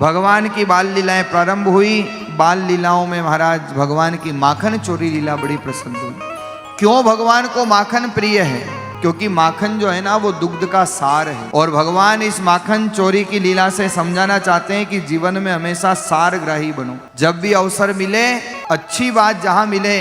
भगवान की बाल लीलाएं प्रारंभ हुई। बाल लीलाओं में महाराज भगवान की माखन चोरी लीला बड़ी प्रसिद्ध हुई। क्यों भगवान को माखन प्रिय है? क्योंकि माखन जो है ना वो दुग्ध का सार है, और भगवान इस माखन चोरी की लीला से समझाना चाहते हैं कि जीवन में हमेशा सारग्राही बनो। जब भी अवसर मिले, अच्छी बात जहां मिले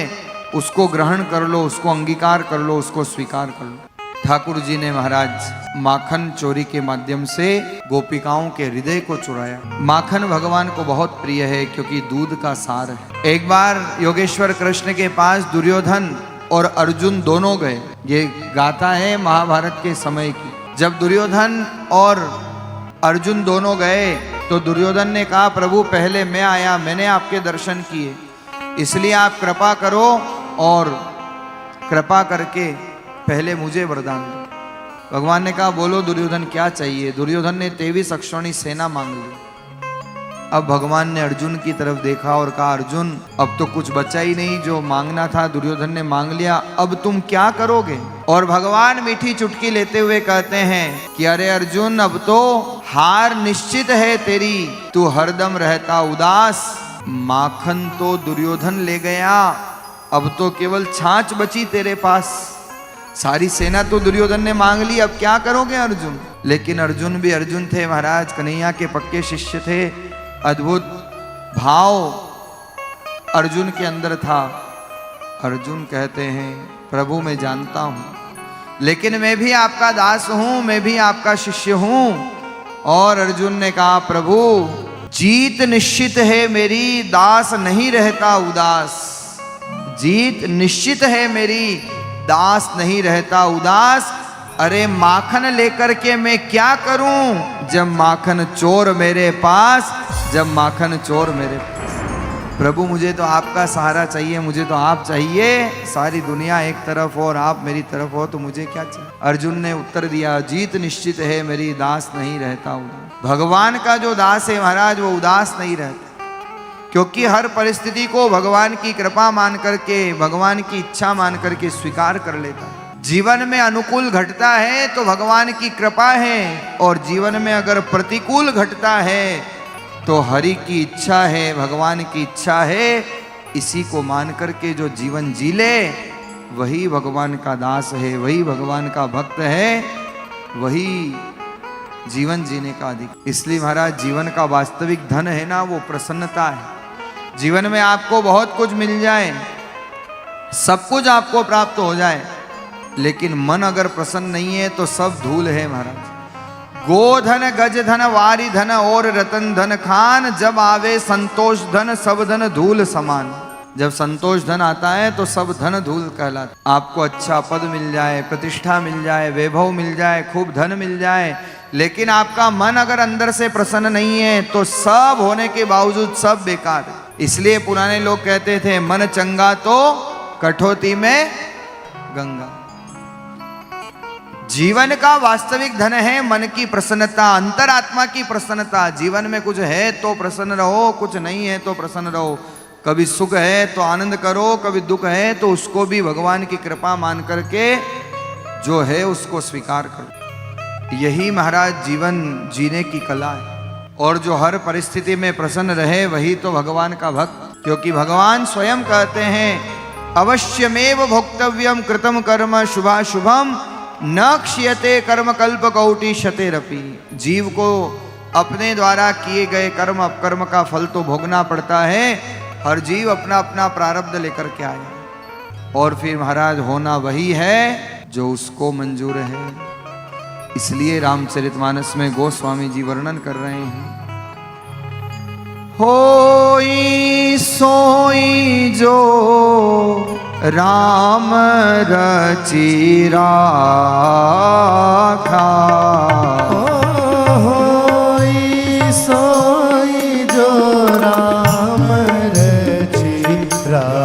उसको ग्रहण कर लो, उसको अंगीकार कर लो, उसको स्वीकार कर लो। ठाकुर जी ने महाराज माखन चोरी के माध्यम से गोपिकाओं के हृदय को चुराया। माखन भगवान को बहुत प्रिय है क्योंकि दूध का सार है। एक बार योगेश्वर कृष्ण के पास दुर्योधन और अर्जुन दोनों गए। ये गाथा है महाभारत के समय की। जब दुर्योधन और अर्जुन दोनों गए तो दुर्योधन ने कहा, प्रभु पहले मैं आया, मैंने आपके दर्शन किए, इसलिए आप कृपा करो और कृपा करके पहले मुझे वरदान दो। भगवान ने कहा, बोलो दुर्योधन क्या चाहिए? दुर्योधन ने 23 अक्षौणी सेना मांग ली। अब भगवान ने अर्जुन की तरफ देखा और कहा, अर्जुन अब तो कुछ बचा ही नहीं, जो मांगना था दुर्योधन ने मांग लिया, अब तुम क्या करोगे? और भगवान मीठी चुटकी लेते हुए कहते हैं कि अरे अर्जुन, अब तो हार निश्चित है तेरी, तू हरदम रहता उदास। माखन तो दुर्योधन ले गया, अब तो केवल छाछ बची तेरे पास। सारी सेना तो दुर्योधन ने मांग ली, अब क्या करोगे अर्जुन? लेकिन अर्जुन भी अर्जुन थे महाराज, कन्हैया के पक्के शिष्य थे। अद्भुत भाव अर्जुन के अंदर था। अर्जुन कहते हैं, प्रभु मैं जानता हूं, लेकिन मैं भी आपका दास हूं, मैं भी आपका शिष्य हूं। और अर्जुन ने कहा, प्रभु जीत निश्चित है मेरी, दास नहीं रहता उदास। जीत निश्चित है मेरी, दास नहीं रहता उदास। अरे माखन लेकर के मैं क्या करूं, जब माखन चोर मेरे पास, जब माखन चोर मेरे पास। प्रभु मुझे तो आपका सहारा चाहिए, मुझे तो आप चाहिए। सारी दुनिया एक तरफ हो और आप मेरी तरफ हो तो मुझे क्या चाहिए? अर्जुन ने उत्तर दिया, जीत निश्चित है मेरी, दास नहीं रहता उदास। भगवान का जो दास है महाराज वो उदास नहीं रहता, क्योंकि हर परिस्थिति को भगवान की कृपा मान करके, भगवान की इच्छा मान करके स्वीकार कर लेता है। जीवन में अनुकूल घटता है तो भगवान की कृपा है, और जीवन में अगर प्रतिकूल घटता है तो हरि की इच्छा है, भगवान की इच्छा है। इसी को मान करके जो जीवन जी ले वही भगवान का दास है, वही भगवान का भक्त है, वही जीवन जीने का अधिकार। इसलिए महाराज जीवन का वास्तविक धन है ना वो प्रसन्नता है। जीवन में आपको बहुत कुछ मिल जाए, सब कुछ आपको प्राप्त हो जाए, लेकिन मन अगर प्रसन्न नहीं है तो सब धूल है महाराज। गोधन गज धन वारी धन और रतन धन खान, जब आवे संतोष धन सब धन धूल समान। जब संतोष धन आता है तो सब धन धूल कहलाता। आपको अच्छा पद मिल जाए, प्रतिष्ठा मिल जाए, वैभव मिल जाए, खूब धन मिल जाए, लेकिन आपका मन अगर अंदर से प्रसन्न नहीं है तो सब होने के बावजूद सब बेकार है। इसलिए पुराने लोग कहते थे, मन चंगा तो कठौती में गंगा। जीवन का वास्तविक धन है मन की प्रसन्नता, अंतरात्मा की प्रसन्नता। जीवन में कुछ है तो प्रसन्न रहो, कुछ नहीं है तो प्रसन्न रहो। कभी सुख है तो आनंद करो, कभी दुख है तो उसको भी भगवान की कृपा मान करके जो है उसको स्वीकार करो। यही महाराज जीवन जीने की कला है। और जो हर परिस्थिति में प्रसन्न रहे वही तो भगवान का भक्त। क्योंकि भगवान स्वयं कहते हैं, अवश्यमेव भोक्तव्यम कृतम कर्म शुभाशुभम न क्षीयते कर्म कल्प कौटि शतेरपि। जीव को अपने द्वारा किए गए कर्म अपकर्म का फल तो भोगना पड़ता है। हर जीव अपना अपना प्रारब्ध लेकर के आया, और फिर महाराज होना वही है जो उसको मंजूर है। इसलिए रामचरितमानस में गोस्वामी जी वर्णन कर रहे हैं, होई सोई जो राम रचि राखा। होई सोई जो राम रचि राखा।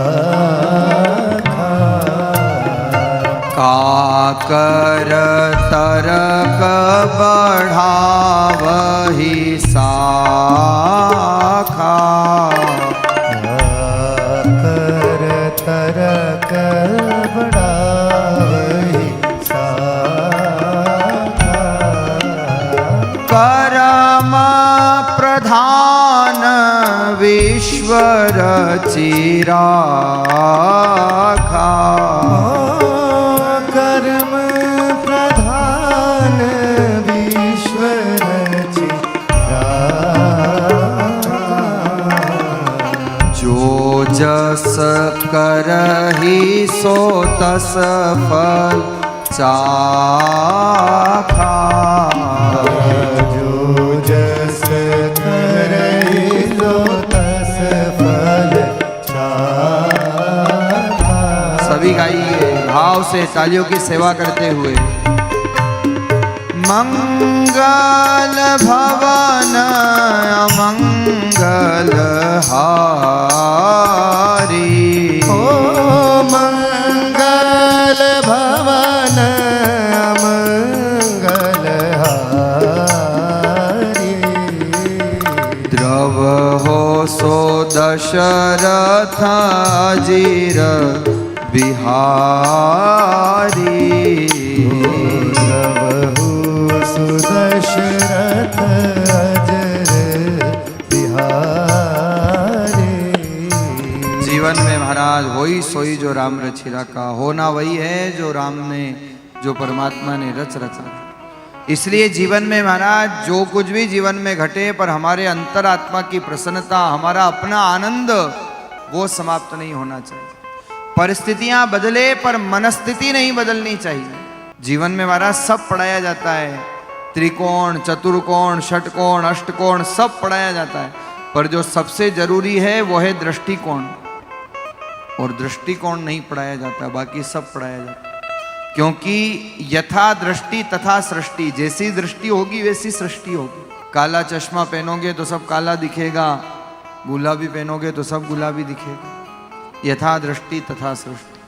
काकर तरक बढ़ावहि साखा। तरक बढ़ावहि साखा। करम प्रधान महान विश्व रचिरा कर्म प्रधान विश्व रचिरा जो जस करहि सो तस फल चाखा जो जस करहि सो तस फल चाखा। सभी गाइए भाव से तालियों की सेवा करते हुए। मंगल भवन अमंगल हारी ओ मंगल भवन अमंगल हारी द्रव हो सो दशरथ अजीर बिहारी द्रवहु सुदशरथ अजर बिहारी। जीवन में महाराज वही सोई जो राम रचिरा का होना वही है जो राम ने जो परमात्मा ने रचा। इसलिए जीवन में महाराज जो कुछ भी जीवन में घटे पर हमारे अंतरात्मा की प्रसन्नता हमारा अपना आनंद वो समाप्त नहीं होना चाहिए। परिस्थितियां बदले पर मनस्थिति नहीं बदलनी चाहिए। जीवन में महाराज सब पढ़ाया जाता है, त्रिकोण चतुर्कोण षटकोण अष्टकोण सब पढ़ाया जाता है, पर जो सबसे जरूरी है वो है दृष्टिकोण, और दृष्टिकोण नहीं पढ़ाया जाता, बाकी सब पढ़ाया जाता है। क्योंकि यथा दृष्टि तथा सृष्टि, जैसी दृष्टि होगी वैसी सृष्टि होगी। काला चश्मा पहनोगे तो सब काला दिखेगा, गुलाबी पहनोगे तो सब गुलाबी दिखेगा। यथा दृष्टि तथा सृष्टि।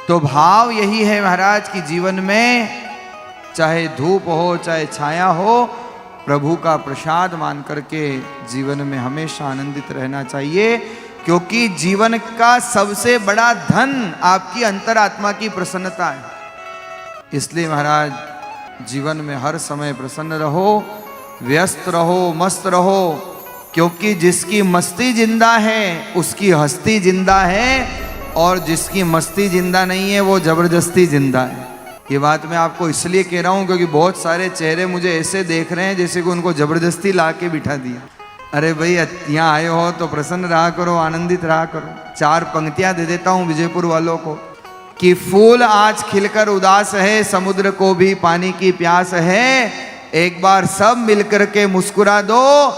तो भाव यही है महाराज कि जीवन में चाहे धूप हो चाहे छाया हो, प्रभु का प्रसाद मान करके जीवन में हमेशा आनंदित रहना चाहिए। क्योंकि जीवन का सबसे बड़ा धन आपकी अंतरात्मा की प्रसन्नता है। इसलिए महाराज जीवन में हर समय प्रसन्न रहो, व्यस्त रहो, मस्त रहो, क्योंकि जिसकी मस्ती जिंदा है उसकी हस्ती जिंदा है, और जिसकी मस्ती जिंदा नहीं है वो जबरदस्ती जिंदा है। ये बात मैं आपको इसलिए कह रहा हूँ क्योंकि बहुत सारे चेहरे मुझे ऐसे देख रहे हैं जैसे कि उनको जबरदस्ती ला के बिठा दिया। अरे भाई यहाँ आए हो तो प्रसन्न रहा करो, आनंदित रहा करो। 4 पंक्तियां दे देता हूँ विजयपुर वालों को कि फूल आज खिलकर उदास है, समुद्र को भी पानी की प्यास है, एक बार सब मिलकर के मुस्कुरा दो,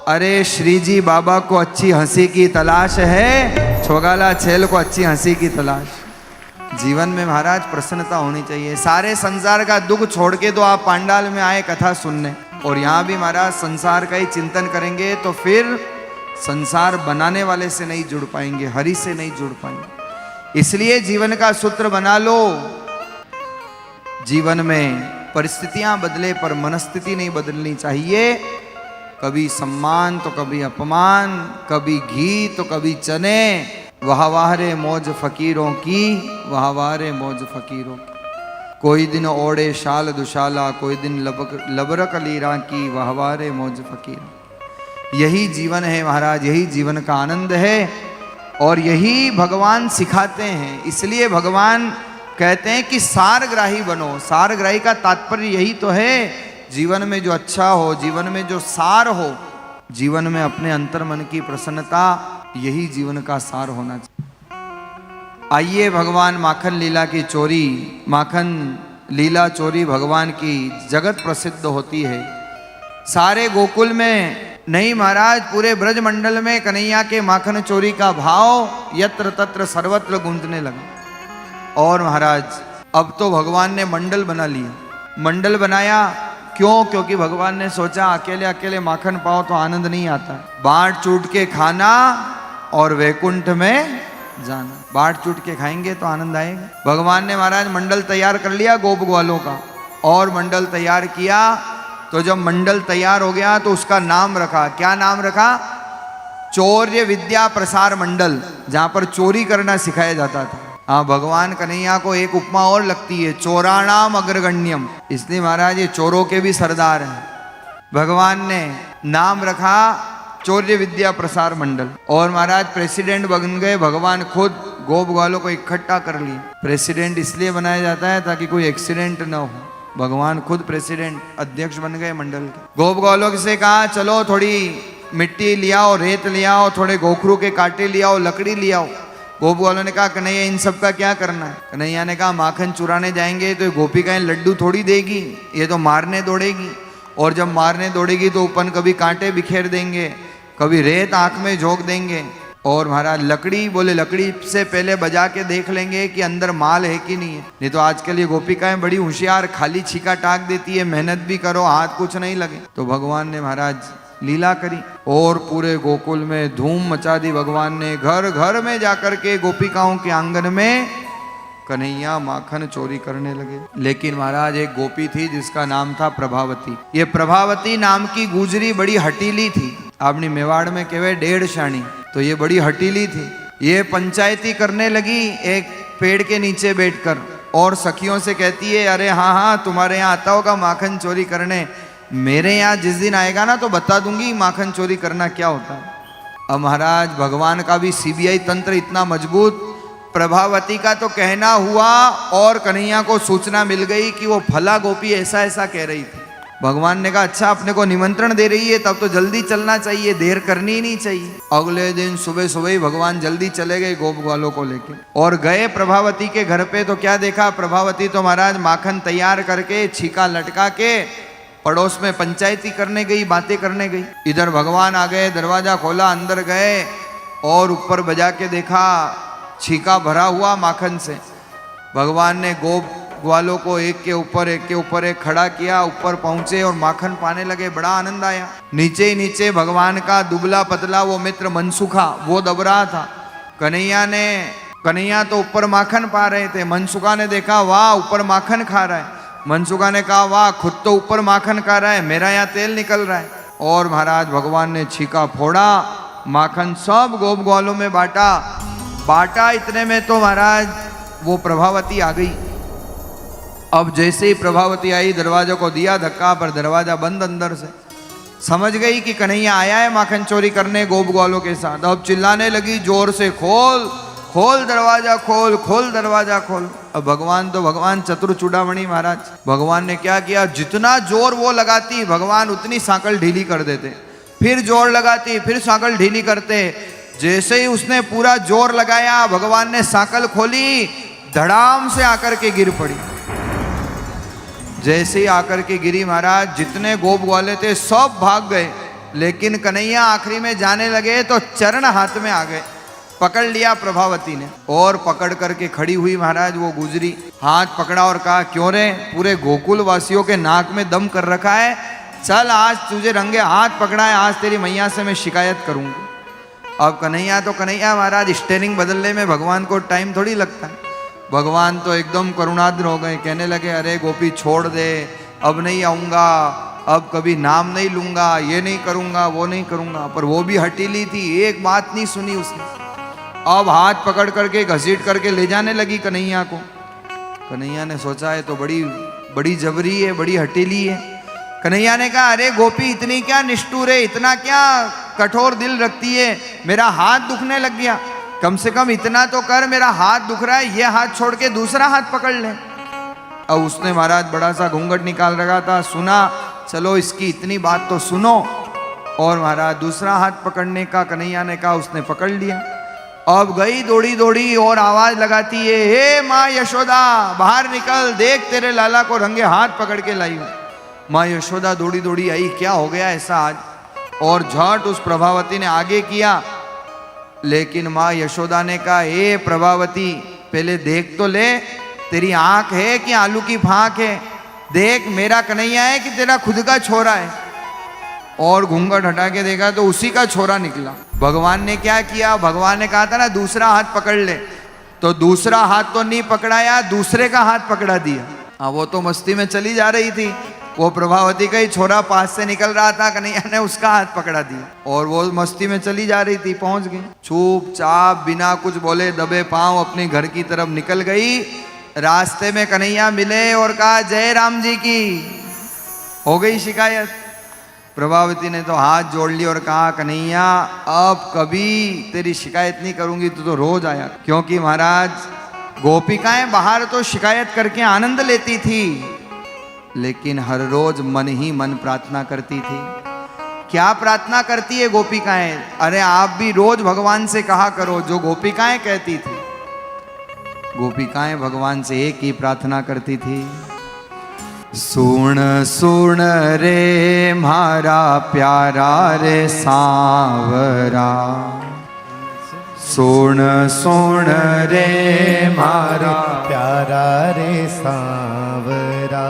अरे श्री जी बाबा को अच्छी हंसी की तलाश है, छोगाला छेल को अच्छी हंसी की तलाश। जीवन में महाराज प्रसन्नता होनी चाहिए। सारे संसार का दुख छोड़ के तो आप पांडाल में आए कथा सुनने, और यहाँ भी महाराज संसार का ही चिंतन करेंगे तो फिर संसार बनाने वाले से नहीं जुड़ पाएंगे, हरि से नहीं जुड़ पाएंगे। इसलिए जीवन का सूत्र बना लो, जीवन में परिस्थितियां बदले पर मनस्थिति नहीं बदलनी चाहिए। कभी सम्मान तो कभी अपमान, कभी घी तो कभी चने, वाहवाहरे मौज फकीरों की, वाहवाहरे मौज फकीरों की। कोई दिन ओढ़े शाल दुशाला, कोई दिन लबरक लीरा की, वाहवाहरे मौज फकीर। यही जीवन है महाराज, यही जीवन का आनंद है, और यही भगवान सिखाते हैं। इसलिए भगवान कहते हैं कि सारग्राही बनो। सारग्राही का तात्पर्य यही तो है, जीवन में जो अच्छा हो, जीवन में जो सार हो, जीवन में अपने अंतर मन की प्रसन्नता, यही जीवन का सार होना चाहिए। आइए भगवान माखन लीला की चोरी, माखन लीला चोरी भगवान की जगत प्रसिद्ध होती है। सारे गोकुल में नहीं महाराज, पूरे ब्रजमंडल में कन्हैया के माखन चोरी का भाव यत्र तत्र सर्वत्र गूंजने लगा। और महाराज अब तो भगवान ने मंडल बना लिया। मंडल बनाया क्यों? क्योंकि भगवान ने सोचा अकेले अकेले माखन पाओ तो आनंद नहीं आता, बांट चूट के खाना और वैकुंठ में जाना। बांट चूट के खाएंगे तो आनंद आएगा। भगवान ने महाराज मंडल तैयार कर लिया गोप ग्वालों का, और मंडल तैयार किया। तो जब मंडल तैयार हो गया तो उसका नाम रखा। क्या नाम रखा? चौर्य विद्या प्रसार मंडल, जहां पर चोरी करना सिखाया जाता था। हाँ, भगवान कन्हैया को एक उपमा और लगती है, चोराणाम अग्रगण्यम। इसलिए महाराज ये चोरों के भी सरदार हैं। भगवान ने नाम रखा चौर्य विद्या प्रसार मंडल। और महाराज प्रेसिडेंट बन गए भगवान खुद, गोप ग्वालों को इकट्ठा कर लिए। प्रेसिडेंट इसलिए बनाया जाता है ताकि कोई एक्सीडेंट न हो। भगवान खुद प्रेसिडेंट अध्यक्ष बन गए मंडल के। गोप ग्वालों से कहा चलो थोड़ी मिट्टी लियाओ, रेत लियाओ, थोड़े गोखरू के कांटे लियाओ, लकड़ी लियाओ। गोप ग्वालों ने कहा कन्हैया इन सब का क्या करना है? कन्हैया ने कहा माखन चुराने जाएंगे तो गोपिकाएं लड्डू थोड़ी देगी, ये तो मारने दौड़ेगी, और जब मारने दौड़ेगी तो अपन कभी कांटे बिखेर देंगे, कभी रेत आंख में झोंक देंगे। और महाराज लकड़ी, बोले लकड़ी से पहले बजा के देख लेंगे कि अंदर माल है कि नहीं है। नहीं तो आजकल ये गोपिकाएं बड़ी होशियार, खाली छीका टाक देती है, मेहनत भी करो हाथ कुछ नहीं लगे। तो भगवान ने महाराज लीला करी और पूरे गोकुल में धूम मचा दी। भगवान ने घर घर में जाकर के गोपिकाओं के आंगन में कन्हैया माखन चोरी करने लगे। लेकिन महाराज एक गोपी थी जिसका नाम था प्रभावती। ये प्रभावती नाम की गुजरी बड़ी हटीली थी। आपने मेवाड़ में कहवे 1.5 शाणी, तो ये बड़ी हटीली थी। ये पंचायती करने लगी एक पेड़ के नीचे बैठकर, और सखियों से कहती है अरे हाँ हाँ तुम्हारे यहाँ आता होगा माखन चोरी करने, मेरे यहाँ जिस दिन आएगा ना तो बता दूंगी माखन चोरी करना क्या होता है। अब महाराज भगवान का भी सीबीआई तंत्र इतना मजबूत, प्रभावती का तो कहना हुआ और कन्हैया को सूचना मिल गई कि वो फला गोपी ऐसा ऐसा कह रही थी। भगवान ने कहा अच्छा अपने को निमंत्रण दे रही है तब तो जल्दी चलना चाहिए, देर करनी ही नहीं चाहिए। अगले दिन सुबह सुबह ही भगवान जल्दी चले गए गोप ग्वालों को लेके, और गए प्रभावती के घर पे। तो क्या देखा, प्रभावती तो महाराज माखन तैयार करके छीका लटका के पड़ोस में पंचायती करने गई, बातें करने गई। इधर भगवान आ गए, दरवाजा खोला, अंदर गए और ऊपर बजा के देखा छीका भरा हुआ माखन से। भगवान ने गोप ग्वालों को एक के ऊपर एक खड़ा किया, ऊपर पहुंचे और माखन पाने लगे। बड़ा आनंद आया। नीचे ही नीचे भगवान का दुबला पतला वो मित्र मनसुखा वो दब रहा था। कन्हैया तो ऊपर माखन पा रहे थे। मनसुखा ने देखा वाह ऊपर माखन खा रहा है। मनसुखा ने कहा वाह खुद तो ऊपर माखन खा रहा है, मेरा यहाँ तेल निकल रहा है। और महाराज भगवान ने छीका फोड़ा, माखन सब गोप ग्वालों में बांटा। इतने में तो महाराज वो प्रभावती आ गई। अब जैसे ही प्रभावती आई दरवाजा को दिया धक्का, पर दरवाजा बंद अंदर से। समझ गई कि कन्हैया आया है माखन चोरी करने गोप ग्वालों के साथ। अब चिल्लाने लगी जोर से खोल खोल दरवाजा खोल, खोल दरवाजा खोल। अब भगवान चतुर चूड़ामणि महाराज, भगवान ने क्या किया, जितना जोर वो लगाती भगवान उतनी सांकल ढीली कर देते, फिर जोर लगाती फिर सांकल ढीली करते। जैसे ही उसने पूरा जोर लगाया भगवान ने सांकल खोली, धड़ाम से आकर के गिर पड़ी। जैसे ही आकर के गिरी महाराज जितने गोप ग्वाले थे सब भाग गए, लेकिन कन्हैया आखिरी में जाने लगे तो चरण हाथ में आ गए। पकड़ लिया प्रभावती ने और पकड़ करके खड़ी हुई महाराज वो गुजरी, हाथ पकड़ा और कहा क्यों रे, पूरे गोकुल वासियों के नाक में दम कर रखा है, चल आज तुझे रंगे हाथ पकड़ा है, आज तेरी मैया से मैं शिकायत करूंगी। अब कन्हैया तो कन्हैया महाराज, स्टेरिंग बदलने में भगवान को टाइम थोड़ी लगता है। भगवान तो एकदम करुणाद्र हो गए, कहने लगे अरे गोपी छोड़ दे, अब नहीं आऊँगा, अब कभी नाम नहीं लूँगा, ये नहीं करूँगा वो नहीं करूँगा। पर वो भी हटीली थी, एक बात नहीं सुनी उसने। अब हाथ पकड़ करके घसीट करके ले जाने लगी कन्हैया को। कन्हैया ने सोचा है तो बड़ी जबरी है, बड़ी हटीली है। कन्हैया ने कहा अरे गोपी इतनी क्या निष्ठुर है, इतना क्या कठोर दिल रखती है, मेरा हाथ दुखने लग गया, कम से कम इतना तो कर, मेरा हाथ दुख रहा है, ये हाथ छोड़ के दूसरा हाथ पकड़ ले। अब उसने महाराज बड़ा सा घूंघट निकाल रखा था, सुना, चलो इसकी इतनी बात तो सुनो। और महाराज दूसरा हाथ पकड़ने का कन्हैया ने कहा, उसने पकड़ लिया। अब गई दौड़ी दौड़ी और आवाज लगाती है, हे माँ यशोदा बाहर निकल, देख तेरे लाला को रंगे हाथ पकड़ के लाई हूं। माँ यशोदा दौड़ी दौड़ी आई, क्या हो गया ऐसा आज, और झट उस प्रभावती ने आगे किया। लेकिन माँ यशोदा ने कहा, हे प्रभावती पहले देख तो ले, तेरी आंख है कि आलू की फांक है, देख मेरा कन्हैया है कि तेरा खुद का छोरा है। और घूंघट हटा के देखा तो उसी का छोरा निकला। भगवान ने क्या किया, भगवान ने कहा था ना दूसरा हाथ पकड़ ले, तो दूसरा हाथ तो नहीं पकड़ाया, दूसरे का हाथ पकड़ा दिया। हाँ वो तो मस्ती में चली जा रही थी, वो प्रभावती का ही छोरा पास से निकल रहा था, कन्हैया ने उसका हाथ पकड़ा दिया और वो मस्ती में चली जा रही थी। पहुंच गई चुपचाप बिना कुछ बोले दबे पांव अपने घर की तरफ निकल गई। रास्ते में कन्हैया मिले और कहा जय राम जी की। हो गई शिकायत। प्रभावती ने तो हाथ जोड़ लिया और कहा, कन्हैया अब कभी तेरी शिकायत नहीं करूंगी, तू तो रोज आया। क्योंकि महाराज गोपिकाएं बाहर तो शिकायत करके आनंद लेती थी, लेकिन हर रोज मन ही मन प्रार्थना करती थी। क्या प्रार्थना करती है गोपिकाएं? अरे आप भी रोज भगवान से कहा करो जो गोपिकाएं कहती थी। गोपिकाएं भगवान से एक ही प्रार्थना करती थी, सुन सुन रे म्हारा प्यारा रे सांवरा, सुन सुन रे म्हारा प्यारा रे सांवरा,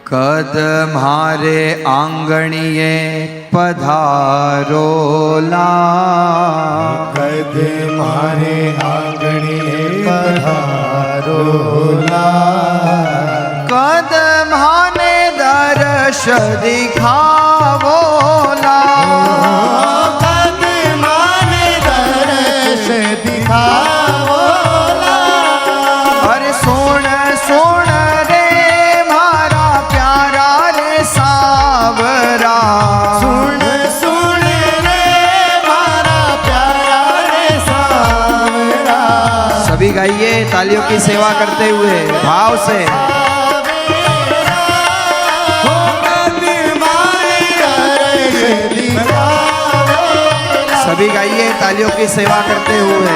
कद म्हारे आंगणिये पधारोला, कद मारे आंगणे पधारोला, कद म्हाने दर्श दिखावोला, कद मारे दर्श दिखावोला, अरे सुन सुन रे म्हारा प्यारा रे सांवरा, सुन सुन रे मारा प्यारा रे सांवरा, सभी गाइए तालियों की सेवा करते हुए भाव से। सभी गाइए तालियों की सेवा करते हुए।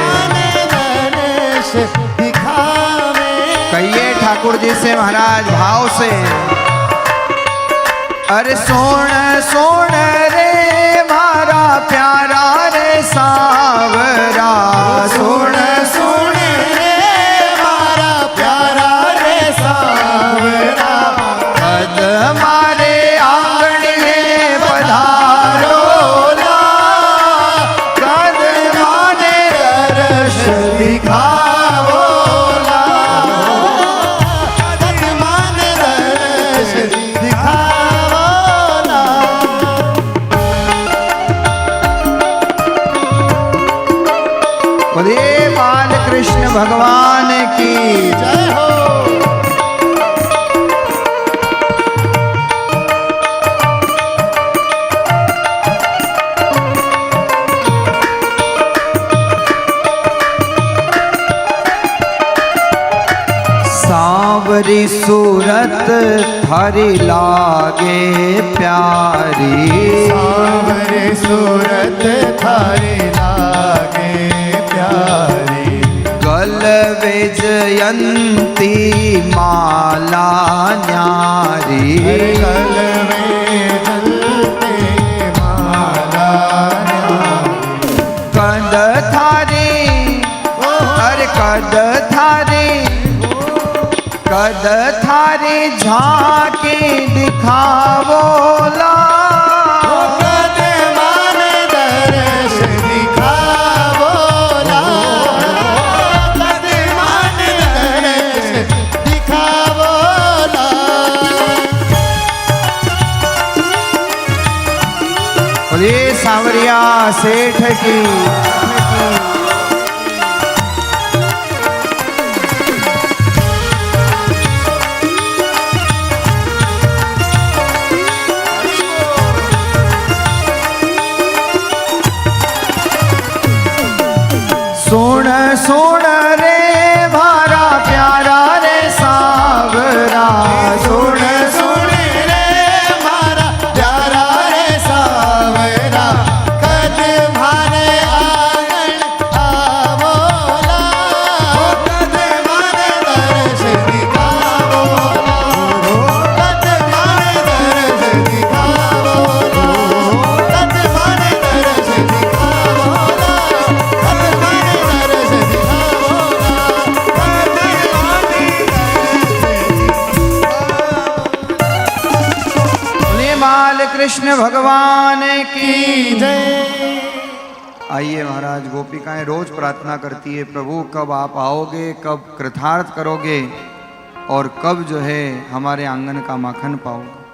कहिए ठाकुर जी से महाराज भाव से, अरे सोन सोन रे म्हारा प्यारा रे सांवरा, सुन सुन रे मारा प्यारा रे सांवरा, कद मारे आंगणिये पधारोला, कद माने दर्श दिखावोला, कद मान दर्श दिखावोला। बोलिए बाल कृष्ण भगवान की जय हो। सांवरी सूरत थारी लागे प्यारी, सांवरे सूरत थारी लागे प्यारी, गल विजयंती माला न्यारी, गल में जलते माला न्यारी, कद थारी अरे कद थारी, कद थारी झांकी दिखावोला, कद मान दर्श दिखावोला, कद मान दर्श दिखावोला। बोलिए सांवरिया सेठ की। सुन सुन रे म्हारा प्यारा रे सांवरा, सुन सुन रे मारा प्यारा रे सांवरा, कद मारे आंगन आवोला, कद मारे दर्श दिखावोला, कद मारे दर्श दिखावोला, कद मारे दर्श दिखावोला, कद मारे दर्श दिखावोला, कद मारे बोलिए बाल कृष्ण भगवान की। जय। आइए महाराज, गोपिकाएं रोज प्रार्थना करती है, प्रभु कब आप आओगे, कब कृतार्थ करोगे और कब जो है हमारे आंगन का माखन पाओगे।